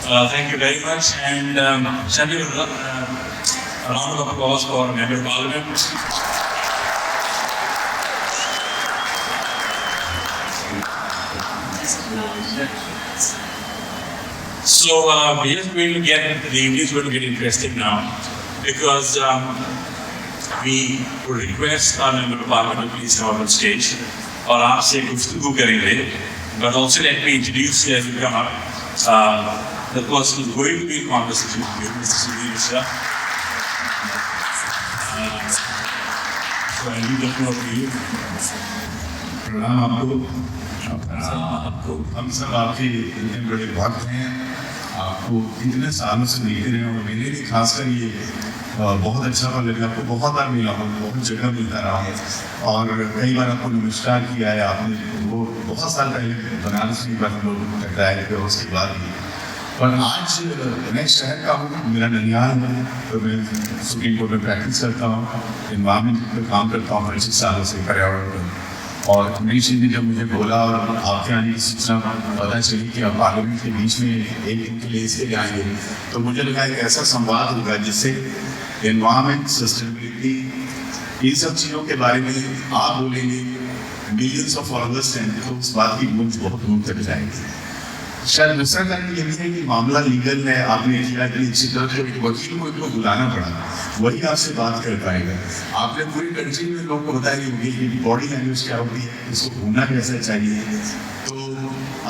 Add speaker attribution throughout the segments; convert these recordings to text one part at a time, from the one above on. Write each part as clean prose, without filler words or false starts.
Speaker 1: Thank you very much, and shall we a round of applause for Member of Parliament. So we are going to get, the evening is going to get interesting now, because we would request our Member of Parliament to please come up on stage, और आपसे गुफ्तगू करेंगे. But also let me introduce you as you come up. The person who is going to be in conversation with you, Mr. Sudhir Mishra. So I leave the floor to you.
Speaker 2: प्रणाम आपको हम सब आपके इतने बड़े भक्त हैं, आपको इतने सालों से देखते रहे और मेरे लिए खासकर ये बहुत अच्छा लगा. आपको बहुत बार मिला हूँ, बहुत जगह मिलता रहा हूँ और कई बार आपको नमस्कार किया है आपने. वो बहुत साल पहले बनारस में हम लोग टकराए थे, उसके बाद भी. पर आज मैं शहर का हूँ, मेरा ननिहाल है, तो मैं सुप्रीम कोर्ट में प्रैक्टिस करता हूँ, इन्वायरमेंट पर काम करता हूँ 25 सालों से, पर्यावरण पर. और नई चीज़ें जब मुझे बोला और आपके आने की सूचना पता चली कि आप पार्लियामेंट के बीच में एक दिन के लिए इसके आएंगे, तो मुझे लगा एक ऐसा संवाद होगा जिससे एनवायरमेंट, सस्टेनेबिलिटी, इन सब चीज़ों के बारे में आप बोलेंगे, मिलियंस ऑफ फॉलोअर्स हैं, तो उस बात की गूंज बहुत दूर तक जाएगी. शायद दूसरा कारण ये भी है कि मामला लीगल है, आपने किया कि इसी तरह से एक वकील को इनको बुलाना पड़ा, वही आपसे बात कर पाएगा. आपने पूरी कंट्री में लोगों को बताया कि बॉडी लैंग्वेज क्या होती है, इसको भूलना कैसे चाहिए. तो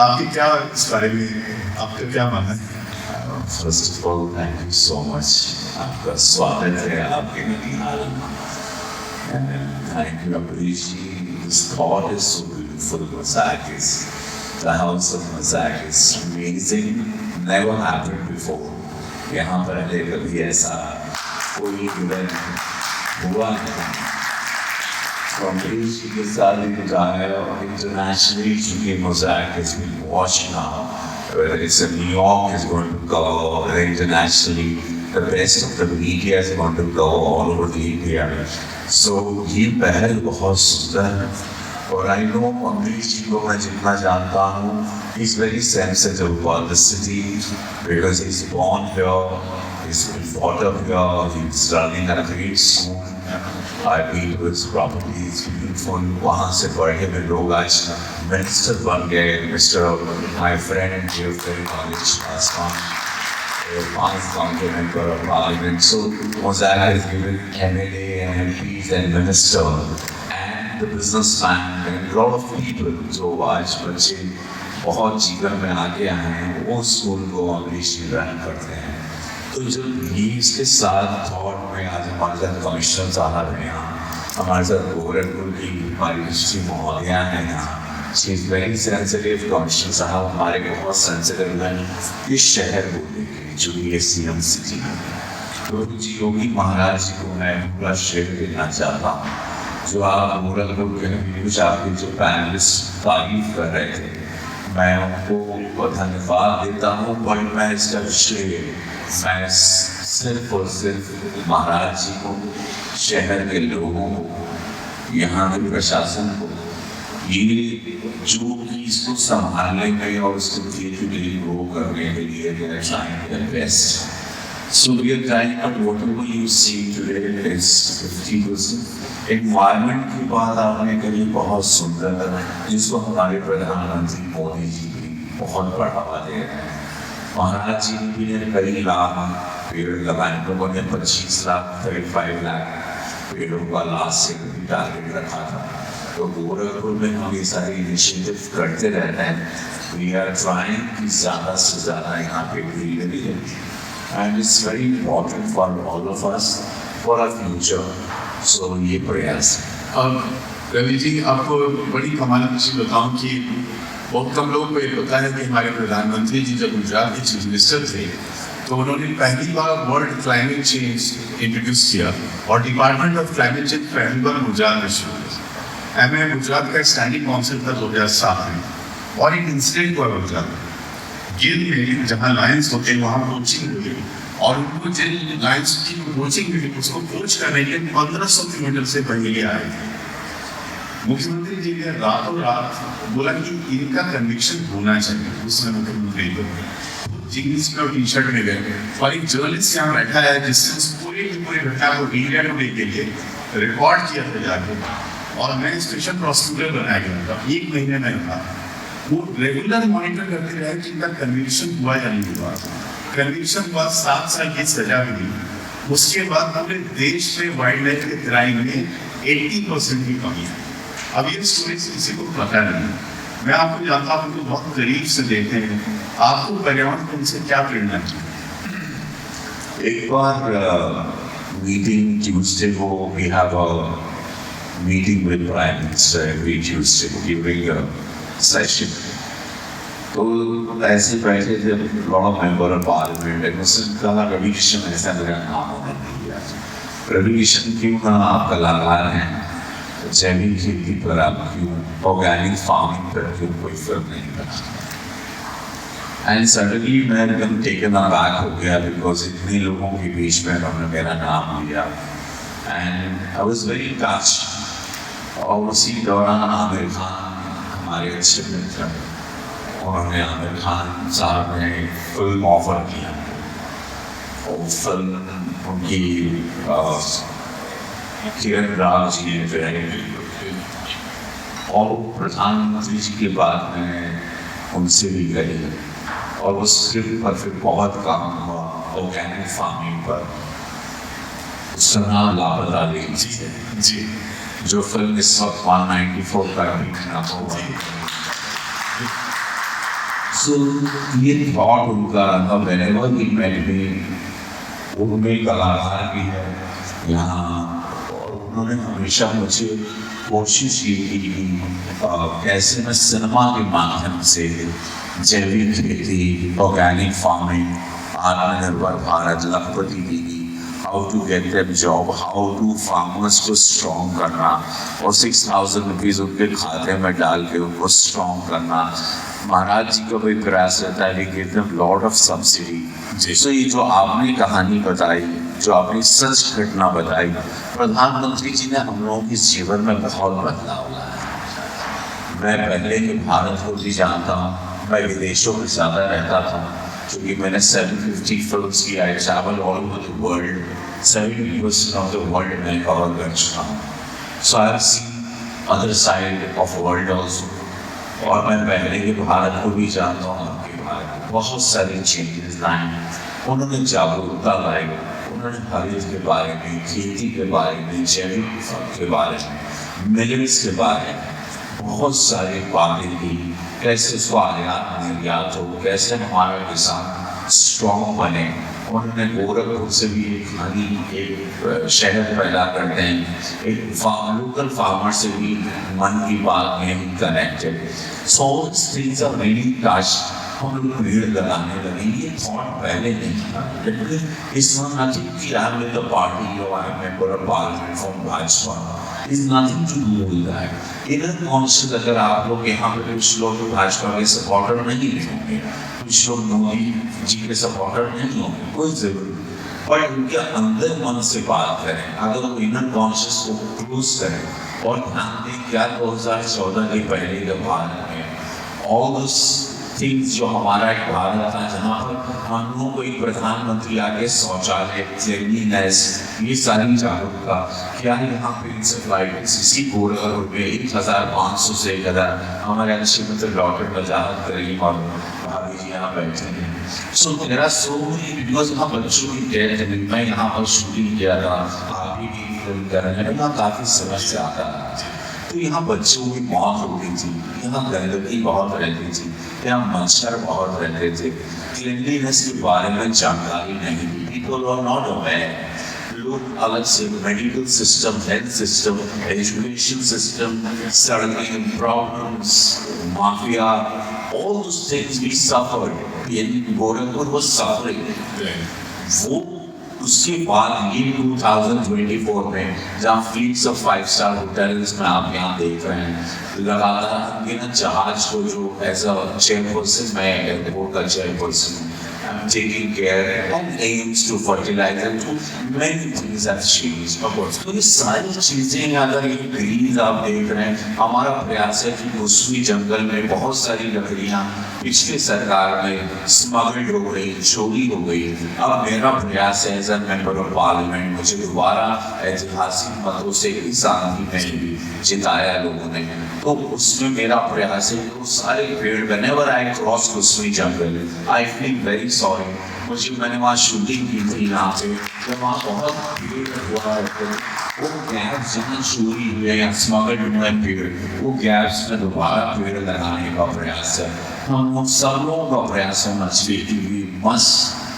Speaker 2: आपकी क्या इस बारे में आपका क्या मानना है?
Speaker 3: First of all, thank you so much. आपका स्वागत है आपके ननिहाल. And thank you, Amrishi. This thought is so beautiful. Mosaic is the house of Mosaic is amazing. Never happened before. यहाँ पहले कभी ऐसा कोई इवेंट हुआ नहीं. Amrishi के साथ इनका है और internationally चूँकि Mosaic has been watched now. Whether it's in New York is going to go, whether internationally, the best of the media is going to go all over the India. So ये पहल बहुत सुंदर. और I know Amrish को मैं जितना जानता हूँ, he's very sensitive about the city because he's born here, he's been brought up here, he's running a great school. I've been to his property, it's beautiful. वहाँ से पढ़े हुए लोग आज मिनिस्टर बन गए. Mister my friend, dear friend, Anish Paswan, the member of Parliament. So Mosaic has given MLA and MPs and minister and the businessman and a lot of people जो आज बच्चे बहुत जीवन में आगे आए हैं, वो स्कूल को अमरीश रन करते हैं. तो जब ये इसके साथ थॉट में आज हमारे साथ कमिश्नर साहब हैं यहाँ, हमारे साथ गोरखपुर की हमारी डिस्ट्री महोदया है यहाँ. She is very sensitive. Commissioner साहब हमारे बहुत सेंसिटिव हैं इस शहर को लेकर जो ये CM सिटी है. तो जी योगी महाराज जी को मैं पूरा श्रेय देना चाहता हूँ. जो आप गोरखपुर के कुछ आपके जो पैनलिस्ट तारीफ कर रहे थे, मैं उनको धन्यवाद देता हूँ. पर मैं इसका श्रेय मैं सिर्फ और सिर्फ महाराज जी को, शहर के लोगों को, यहाँ के प्रशासन को, ये जो कि इसको संभालने में और इसको धीरे-धीरे ग्रो करने के लिए they are trying their best. So we are trying, but whatever you see today is 50%. Environment की बात आपने कही बहुत सुंदर, जिसको हमारे प्रधानमंत्री मोदी जी भी बहुत बढ़ावा दे रहे हैं. महाराज जी ने भी कई लाख पेड़ लगाए, लोगों ने 25 लाख 35 लाख पेड़ों का लास्ट से भी टारगेट रखा था. तो गोरखपुर में हम ये सारी इनिशिएटिव करते रहते हैं. वी आर ट्राइंग कि ज़्यादा से ज़्यादा यहाँ पे ग्रीनरी है. And it's very important for all of us for our future. So ये प्रयास.
Speaker 2: रवि जी, आपको बड़ी कमाल की चीज़ बताऊँ कि बहुत कम लोगों को ये पता है कि हमारे प्रधानमंत्री जी जब गुजरात के चीफ मिनिस्टर थे, तो उन्होंने पहली बार वर्ल्ड क्लाइमेट चेंज इंट्रोड्यूस किया और डिपार्टमेंट ऑफ क्लाइमेट चेंज पहली बार गुजरात में शुरू किया. मैं गुजरात का स्टैंडिंग काउंसिल था 2007 में, और एक इंसिडेंट हुआ गुजरात में. गिर में जहाँ लायंस होते हैं वहाँ कोचिंग हुई, और उनको जिन लायंस की कोचिंग मिली उसको कोच करने के 1500 किलोमीटर से पहले आए थे. मुख्यमंत्री जी ने रातों रात बोला कि इनका कन्विक्शन होना चाहिए. उसमें मुख्यमंत्री जीन्स में और टी शर्ट में गए और एक जर्नलिस्ट यहाँ बैठा है जिसने उस पूरी की पूरी घटना को इंडिया टुडे के लिए रिकॉर्ड किया था जाके, और मैं स्पेशल प्रोसिक्यूटर बनाया गया था, 1 महीने में था। वो रेगुलर मॉनिटर करते रहे कि इनका कन्विक्शन हुआ या नहीं हुआ। कन्विक्शन हुआ, 7 साल की सजा मिली। उसके बाद पूरे देश में वाइल्ड लाइफ के क्राइम में 80% की कमी है। अब ये स्टोरी किसी को पता नहीं, मैं आपको जानता हूँ, उनको बहुत करीब से देखते हैं। आपको पर्यावरण को उनसे क्या प्रेरणा की?
Speaker 3: एक बार मीटिंग ट्यूसडे को, we have a meeting with prime minister every Tuesday during a session. तो ऐसे बैठे थे lot of member of parliament, उसने कहा रवि किशन ऐसा मेरा नाम होना नहीं दिया। रवि किशन क्यों ना, आप कलाकार हैं, जैविक खेती पर आप क्यों, ऑर्गेनिक फार्मिंग पर क्यों कोई फर्क नहीं पड़ा? एंड सडनली मैं एकदम टेकन अबैक हो गया बिकॉज इतने लोगों के बीच में उन्होंने मेरा नाम लिया and I was very touched. और उसी दौरान आमिर खान हमारे अच्छे मित्र, उन्होंने आमिर खान साहब ने फिल्म ऑफर किया और फिल्म उनकी किरण राव जी ने डायरेक्ट और प्रधानमंत्री जी के बाद में उनसे भी गई और वो स्क्रिप्ट पर फिर बहुत काम हुआ ऑर्गेनिक फार्मिंग पर। उसका नाम लापता लेडी
Speaker 2: जी,
Speaker 3: जो फिल्म इस वक्त 194 का नाम हुआ। सो ये थॉट उनका रहा whenever he met me, उनमें कलाकार भी है यहाँ, और उन्होंने हमेशा मुझे कोशिश की कि कैसे मैं सिनेमा के माध्यम से जैविक खेती, ऑर्गेनिक फार्मिंग, आत्मनिर्भर Bharat, Lakhpati Didi, how to get them job, how to farmers को स्ट्रॉन्ग करना और 6,000 रुपीज़ उनके खाते में डाल के उनको स्ट्रॉन्ग करना। महाराज जी का भी प्रयास रहता है कि give them lot of subsidy. So ये जो आपने कहानी बताई, जो आपने सच घटना बताई, प्रधानमंत्री जी ने हम लोगों के जीवन में बहुत बदलाव लाया है। मैं पहले ही भारत को भी जानता हूँ, मैं विदेशों में ज़्यादा रहता था क्योंकि मैंने 750 फिल्म्स की, I travel all over the world, 70% of the world मैं कवर कर चुका हूँ। So I have seen other side of world also, और मैं पहले ही भारत को भी जानता हूँ कि भारत में बहुत सारी चेंजेस लाए। उन्होंने जागरूकता लाई, उन्होंने हरित के बारे में, खेती के बारे में, जैविक के बारे में, मिलेट्स के बारे में बहुत सारी बातें की। कैसे उसको आयात निर्यात हो, कैसे हमारा किसान स्ट्रॉन्ग बने। उन्होंने गोरखपुर से भी एक शहर पैदा करते हैं, एक लोकल फार्मर से भी मन की बात में connected. So things are really touched. हम लोग पेड़ लगाने लगे, ये थॉट पहले नहीं था। इट्स नॉट नथिंग कि I am with the party और I am member of parliament from Bhajpa, is nothing to do with that. Inner conscious अगर आप लोग यहाँ पे कुछ लोग भाजपा के सपोर्टर नहीं होंगे, कुछ लोग मोदी जी के सपोर्टर नहीं होंगे, कोई जरूरी, बट उनके अंदर मन से बात करें, अगर वो इनर कॉन्शियस को क्लोज करें और ध्यान दें क्या 2014 के पहले के भारत में ऑल दिस थिंग्स जो हमारा एक भारत था जहाँ पर हम लोगों को एक प्रधानमंत्री आके शौचालय, क्लीनलीनेस, ये सारी जागरूकता, क्या यहाँ पे इंसेफ्लाइटिस इसी गोरखपुर में 1,500 से 1,000 हमारे अच्छे मित्र डॉक्टर वजाहत करीम और भाभी जी यहाँ बैठे हैं। सो मेरा सो बिकॉज यहाँ बच्चों की डेथ है, मैं यहाँ पर शूटिंग किया था, आप भी फिल्म कर रहे हैं, यहाँ काफ़ी समस्या आता है। तो यहाँ बच्चों की मौत हो गई थी, यहाँ गंदगी बहुत रहती थी, यहाँ मच्छर बहुत रहते थे, क्लीनलीनेस के बारे में जानकारी नहीं थी, पीपल आर नॉट अवेयर। लोग अलग से medical system, health system, education system, सड़कें, problems, mafia, all those things we suffered in Gorakhpur was suffering. वो उसके बाद ये 2024 में जहाँ फ्लीट्स ऑफ 5-star होटल्स में आप यहाँ देख रहे हैं, लगातार ना जहाज को जो एज अ चेयरपर्सन, मैं एयरपोर्ट का चेयरपर्सन हूँ, taking care and aims to fertilize and to many things have changed. तो ये सारी चीजें अगर ये ग्रीन आप देख रहे हैं, हमारा प्रयास है कि कुसमी जंगल में बहुत सारी लकड़ियां पिछले सरकार में स्मगल्ड हो गई, चोरी हो गई। अब मेरा प्रयास है as a member of parliament, मुझे दोबारा ऐतिहासिक मतों से इस आंधी में भी जिताया लोगों ने, तो उसमें मेरा प्रयास है कि वो सारे पेड़ whenever I cross Kusmi jungle I feel very sorry। मैंने वहाँ शूटिंग की थी यहाँ पे, जब वहाँ बहुत पेड़ हुआ है तो वो गैप्स जहाँ चोरी हुए या स्मगल्ड हुए पेड़, वो गैप्स में दोबारा पेड़ लगाने का प्रयास है। हम सब लोगों का प्रयास होना चाहिए कि we must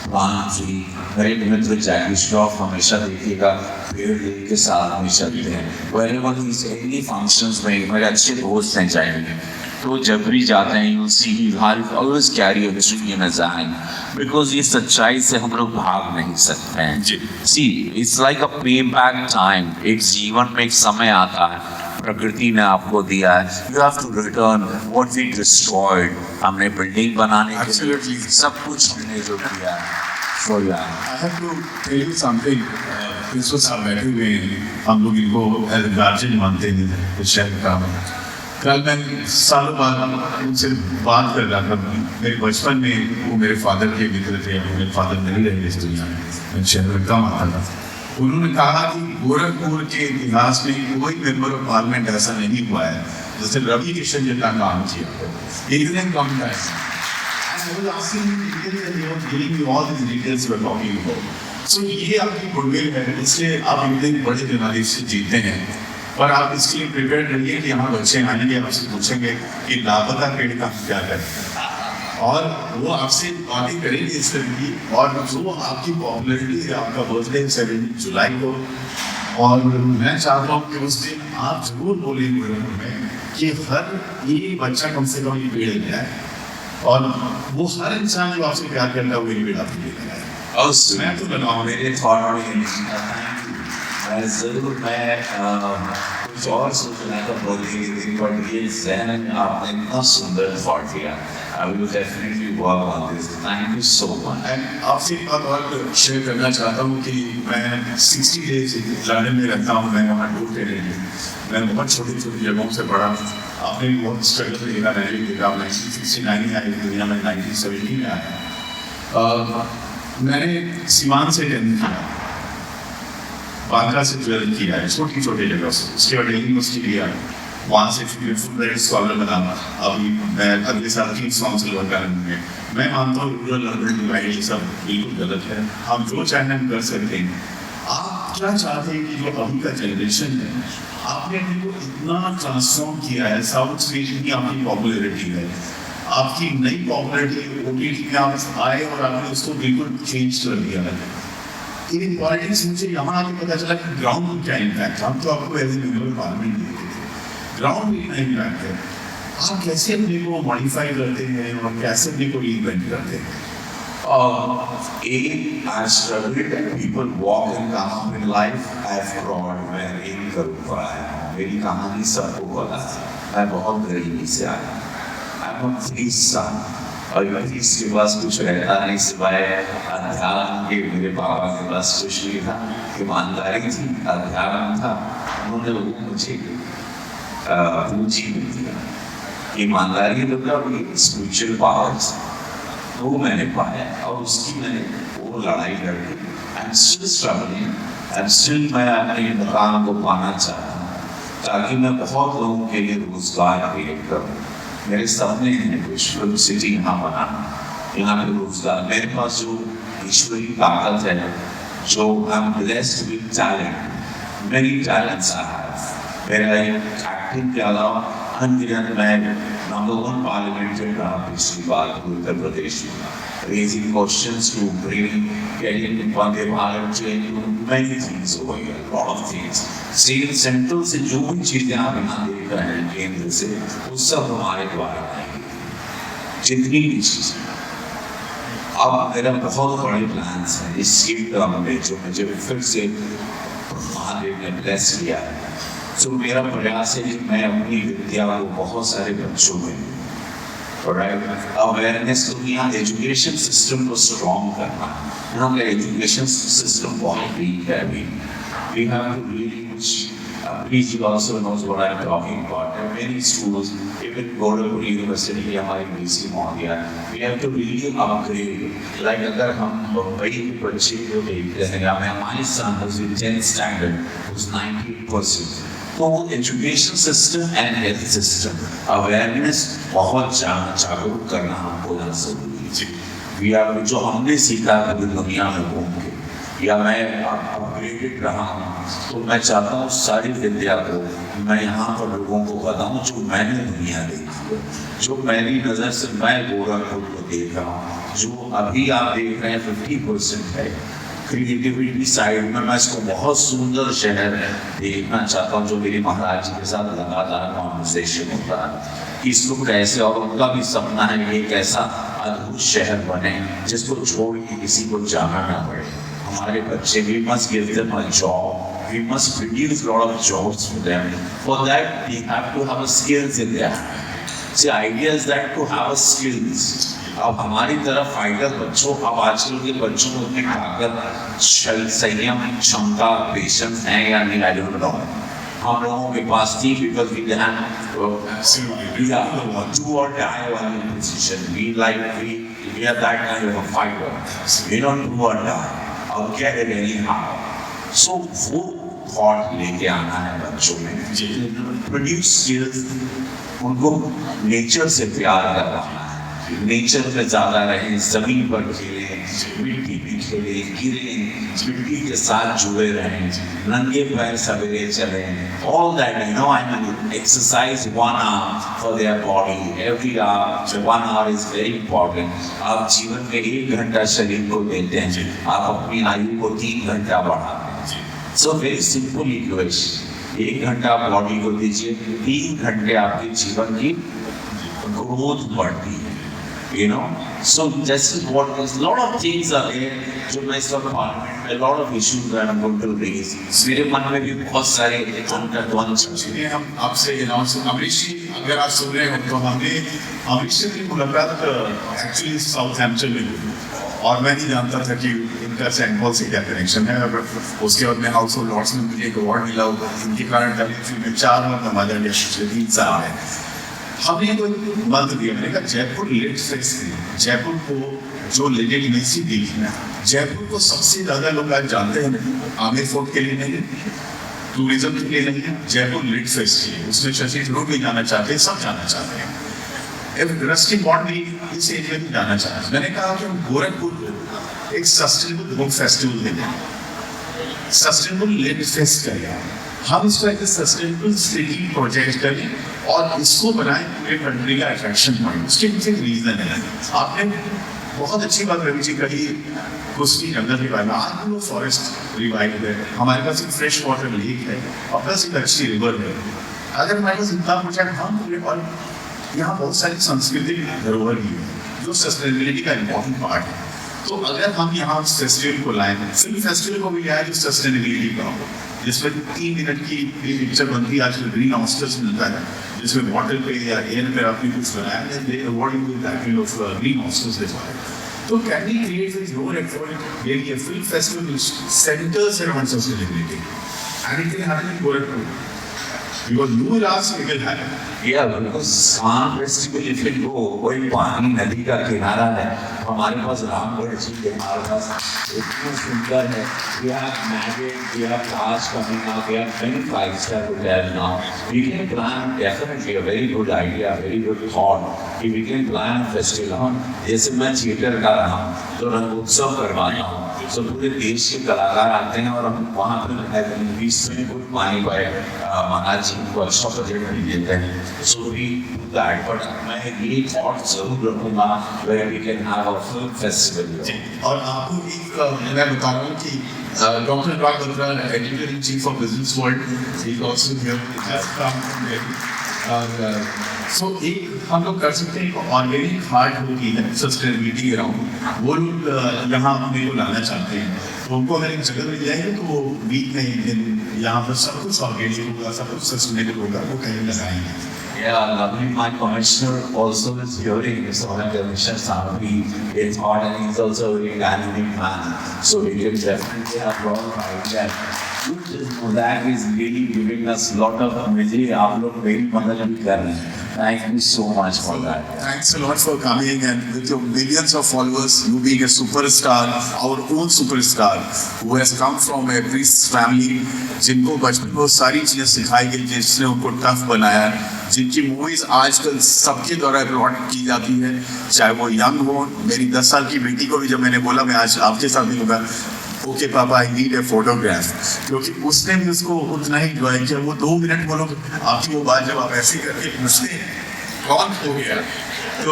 Speaker 3: plant tree। मेरे मित्र जैकी श्रॉफ हमेशा देखिएगा पेड़ के साथ में चलते हैं, wherever he is any functions में। मेरे अच्छे दोस्त हैं जैकी, तो जब भी जाते हैं you'll see he always carry a tree in his hand, because ये सच्चाई से हम लोग भाग नहीं सकते हैं। See, it's like a payback time। एक जीवन में एक समय आता है, प्रकृति ने आपको दिया है, you have to return what we destroyed। हमने बिल्डिंग बनाने के लिए सब कुछ हमने जो किया है। So yeah,
Speaker 2: I have to tell you something। Principal साहब बैठे हुए हैं, हम लोग इनको एज ए गार्जियन मानते हैं इस शहर का। कल मैं सालों बाद उनसे बात कर रहा था। मेरे बचपन में वो मेरे फादर के मित्र थे, मेरे फादर नहीं रहे इस दुनिया में, मैं शहर में कम आता था। उन्होंने कहा कि गोरखपुर के इतिहास में कोई मेंबर ऑफ पार्लियामेंट ऐसा नहीं हुआ है जैसे रवि किशन जितना काम किया, इतने कम टाइम। So ये आपकी गुडविल है, इसलिए आप इतने बड़े बीमारी से जीते हैं। और आप इसके लिए प्रिपेयर रहिए कि यहाँ बच्चे आएंगे, आपसे पूछेंगे कि लापता पेड़ का क्या करें, और वो आपसे बातें करेंगे इस तरह की। और जो आपकी पॉपुलरिटी है, आपका बर्थडे 17 जुलाई को, और मैं चाहता हूँ कि उस दिन आप जरूर बोलेंगे में कि हर एक बच्चा कम से कम ये पेड़ ले जाए, और वो हर इंसान जो आपसे प्यार करता है वो ये पेड़ आपको ले जाए।
Speaker 3: और
Speaker 2: मैं तो बनाऊँ
Speaker 3: मेरे थॉट में ज़रूर मैं कुछ और सोचना था बोलने के दिन, बट ये ज़हन आपने इतना सुंदर थॉट दिया। I will definitely work on this। Thank you so much।
Speaker 2: And आपसे एक बात और शेयर करना चाहता हूँ कि मैं 60 डेज लंदन में रहता हूँ। मैं वहाँ टूर पे रही हूँ, मैं बहुत छोटी छोटी जगहों से पढ़ा। आपने बहुत स्ट्रगल देखा, मैंने भी देखा। 1969 में आई दुनिया में, 1970 में आया। मैंने सीवान से 10th किया, बांद्रा से 12th किया है, छोटी छोटी जगह से। उसके बाद दिल्ली यूनिवर्सिटी किया, वहाँ से फुल स्कॉलर बना। अभी मैं अगले साल किंग्स काउंसिल वर्क करूँगा। मैं मानता हूँ रूरल अर्बन डिवाइड ये सब बिल्कुल गलत है। हम जो चाहें हम कर सकते हैं। आप क्या चाहते हैं कि जो अभी का जनरेशन है, आपने अपने को इतना ट्रांसफॉर्म किया है। साउथ स्टेट में आपकी पॉपुलरिटी है, आपकी नई पॉपुलरिटी OTT में आप आए और आपने उसको बिल्कुल चेंज कर दिया है। इन पॉलिटिक्स मुझे यहाँ आके पता चला कि ग्राउंड में क्या इम्पैक्ट। हम तो आपको as a member of parliament देखते थे, ग्राउंड में इतना इम्पैक्ट है। आप कैसे अपने को मॉडिफाई करते हैं और कैसे अपने को रीइन्वेंट करते हैं?
Speaker 3: I struggled and people walk and come up in life। I've brought मैं एक करूँगा आया, मेरी कहानी सबको पता है। मैं बहुत गरीबी से आया, I'm a free son। और इसके पास कुछ रहता नहीं सिवाय अध्यात्म के। मेरे पापा के पास कुछ नहीं था, ईमानदारी थी, अध्यात्म था। उन्होंने वो मुझे पूंजी में दिया, ईमानदारी मतलब स्पिरिचुअल पावर्स, वो मैंने पाया और उसकी मैंने वो लड़ाई लड़ी। I am still struggling, and still मैं अपने मुकाम को पाना चाहता हूँ ताकि मैं बहुत लोगों के लिए रोजगार क्रिएट करूँ। मेरे सपने हैं विश्व सिटी यहाँ बनाना, यहाँ पे रोजगार। मेरे पास जो ईश्वरी ताकत है, जो I am blessed with talent, many talents I have. मेरा एक्टिंग के अलावा अनगिनत मैं नंबर 1 पार्लियामेंट्री रहा पिछली बार उत्तर प्रदेश में, raising questions to bring getting Vande Bharat train to many things over here, lot of things। State central से जो भी चीजें आप यहाँ देख रहे हैं केंद्र से, वो सब हमारे द्वारा आएंगे, जितनी भी चीजें। अब मेरा बहुत बड़े प्लान्स हैं इस टर्म में, जो मुझे फिर से महादेव ने ब्लेस किया है। तो मेरा प्रयास है कि मैं अपनी विद्या को बहुत सारे बच्चों में right? Awareness to यहाँ education system को strong करना, यहाँ का education system बहुत weak है अभी. We have to really push. Preeti also knows what I'm talking about. There are many schools, even Gorakhpur University, हमारी BC Mahodaya, we have to really upgrade. Like अगर हम मुंबई के बच्चे को देखते हैं, या मैं हमारे son who's in 10th standard, who's 98%. तो education system and health system awareness बहुत जागरूक करना हमको यहाँ जरूरी है. वी आर जो हमने सीखा पूरी दुनिया में घूम के, या मैं अपग्रेडेड रहा हूँ, तो मैं चाहता हूँ सारी विद्या को मैं यहाँ पर लोगों को बताऊँ जो मैंने दुनिया देखी है, जो मेरी नज़र से मैं गोरखपुर को देख रहा हूँ, जो अभी आप देख रहे हैं 50% है. क्रिएटिविटी साइड में मैं इसको बहुत सुंदर शहर देखना चाहता हूँ, जो मेरी महाराज जी के साथ लगातार कॉन्वर्सेशन होता है कि इसको कैसे, और उनका भी सपना है कि एक ऐसा अद्भुत शहर बने जिसको छोड़ के किसी को जाना ना पड़े. हमारे बच्चे, we must give them a job, we must produce a lot of jobs for them. For that they have to have skills in their hand. See, idea is that to have skills. अब हमारी तरफ fighter बच्चों, अब आजकल के बच्चों को इतनी ताकत, संयम, क्षमता, पेशेंस है या नहीं, आई डोंट नो. हम लोगों के पास थी because we had do or die वाली position. We are that kind of a fighter. We don't do or die or get it anyhow. So वो thought लेके आना है बच्चों में. Produce skills, उनको नेचर से प्यार करना है. नेचर में ज़्यादा रहें, ज़मीन पर खेलें, मिट्टी में खेलें, गिरें, मिट्टी के साथ जुड़े रहें, नंगे पैर सवेरे चलें. All that, you know, I mean, exercise 1 hour for their body. Every hour, 1 hour is very important. आप जीवन में 1 घंटा शरीर को देते हैं, आप अपनी आयु को 3 घंटा बढ़ाते हैं. So very simple equation. 1 घंटा बॉडी को दीजिए, 3 घंटे आपके जीवन की ग्रोथ बढ़ती है. You know, so this is what is. Lot of things are there. जो मैं इस वक्त पार्लियामेंट में lot of issues that I'm going to raise. मेरे मन में भी बहुत सारे
Speaker 2: चलिए हम आपसे अनाउंस, अमरीश जी अगर आप सुन रहे हो तो हमने अमरीश जी की मुलाकात एक्चुअली साउथहैम्पटन में हुई, और मैं नहीं जानता था कि इनका सेंट पॉल से क्या कनेक्शन है. उसके बाद में हाउस ऑफ लॉर्ड्स में मुझे एक अवार्ड मिला, इनके कारण में 4 बार नवाजा गया, 3 साल है. हमने तो मंत्र दिया, मैंने कहा जयपुर लिट फेस्ट, जयपुर को जो लेजेंडसी देखी ना, जयपुर को सबसे ज़्यादा लोग आज जानते हैं आमिर फोर्ट के लिए नहीं, टूरिज्म के लिए नहीं, जयपुर लिट फेस्ट के लिए. उसमें शशि थरूर भी जाना चाहते हैं, सब जाना चाहते हैं. रस्टिंग बॉन्ड भी इस एरिया में जाना चाहते हैं. मैंने कहा कि हम गोरखपुर को एक सस्टेनेबल बुक फेस्टिवल देंगे, सस्टेनेबल लिट फेस्ट करें, हम इसको एक सस्टेनेबल सिटी प्रोजेक्ट करें और इसको बनाए पूरे कंट्री का अट्रैक्शन पॉइंट. उसके पीछे रीजन है. आपने बहुत अच्छी बात रवि जी कही, कुश्ती जंगल के बारे में. आज वो फॉरेस्ट रिवाइव है, हमारे पास एक फ्रेश वाटर लेक है, और प्लस एक अच्छी रिवर है. अगर हमारे पास इतना प्रोजेक्ट हम पूरे, और यहाँ बहुत सारी सांस्कृतिक धरोहर भी है जो सस्टेनेबिलिटी का इम्पोर्टेंट पार्ट है. तो अगर हम यहाँ फेस्टिवल को लाएं, फिल्म फेस्टिवल को भी लाएं जो सस्टेनेबिलिटी का हो, जिसमें 3 मिनट की पिक्चर बनती है. आजकल ग्रीन हाउसेस मिलता है जिसमें वाटर पे या एयर पे आपने कुछ बनाया है, they award you with that kind of green houses देता है. तो can we create with your effort really a film festival which centres around sustainability, and it can happen in Gorakhpur because you will ask, we will have.
Speaker 3: Yeah, because Swan Festival if it go, कोई पानी नदी का किनारा है, हमारे पास रामगढ़ झील है, हमारे पास इतना सुंदर है. We have Marriott, we have Taj coming up, we have many 5-star hotels now. We can plan definitely a very good idea, very good thought. कि we can plan a festival. जैसे मैं थिएटर का रहा हूँ तो रंगोत्सव करवाता हूँ, तो पूरे देश के कलाकार आते हैं और हम वहाँ पर बीच में कुछ पानी पाए महाराज जी को अच्छा बजट भी देते हैं. सो वी दैट, बट मैं ये थॉट जरूर रखूँगा where we can have a film festival.
Speaker 2: और आपको एक मैं बता रहा हूँ कि doctor Anurag Batra, editor in chief of business world, he is also here. और सो एक हम लोग कर सकते हैं, एक ऑर्गेनिक हार्ट होती है सस्टेनेबिलिटी अराउंड, वो लोग यहाँ अपने को लाना चाहते हैं. तो उनको अगर एक जगह मिल जाएगी तो वो वीक नहीं, दिन यहाँ पर सब कुछ ऑर्गेनिक होगा, सब कुछ सस्टेनेबल होगा, वो कहीं लगाएंगे.
Speaker 3: Yeah, lovely. My commissioner also is hearing so when Commissioner Sahabi is hot and he's also a very dynamic man. So we can definitely have a lot of idea. That is really giving us a lot of मुझे आप लोग मेरी मदद भी कर रहे हैं. Thank you so much for that.
Speaker 2: Thanks a lot for coming and with your millions of followers, you being a superstar, our own superstar, who has come from a priest family, जिनको बचपन में सारी चीजें सिखाई गई जिसने उनको tough बनाया, जिनकी मूवीज आजकल सबके द्वारा अपलोड की जाती है, चाहे वो यंग हो. मेरी 10 साल की बेटी को भी जब मैंने बोला मैं आज आपके साथ मिलूंगा, ओके पापा आई नीड ए फोटोग्राफ, क्योंकि उसने भी उसको उतना ही एंजॉय किया. वो 2 मिनट बोलो आपकी वो बात जब आप ऐसे करके पूछते हैं कौन हो गया, तो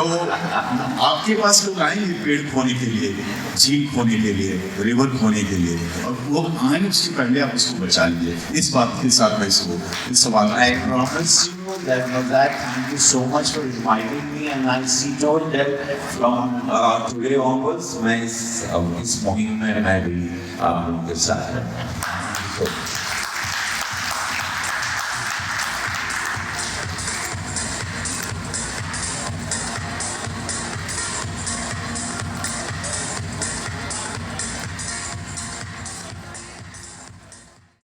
Speaker 2: आपके पास लोग आएंगे पेड़ खोने के लिए, झील खोने के लिए, रिवर खोने के लिए, और वो आए उससे पहले आप उसको बचा लीजिए. इस बात के साथ मैं इसको इस सवाल
Speaker 3: I promise you that thank you so much for inviting me and I see told that from today onwards मैं इस मुहिम में मैं भी आप लोगों के साथ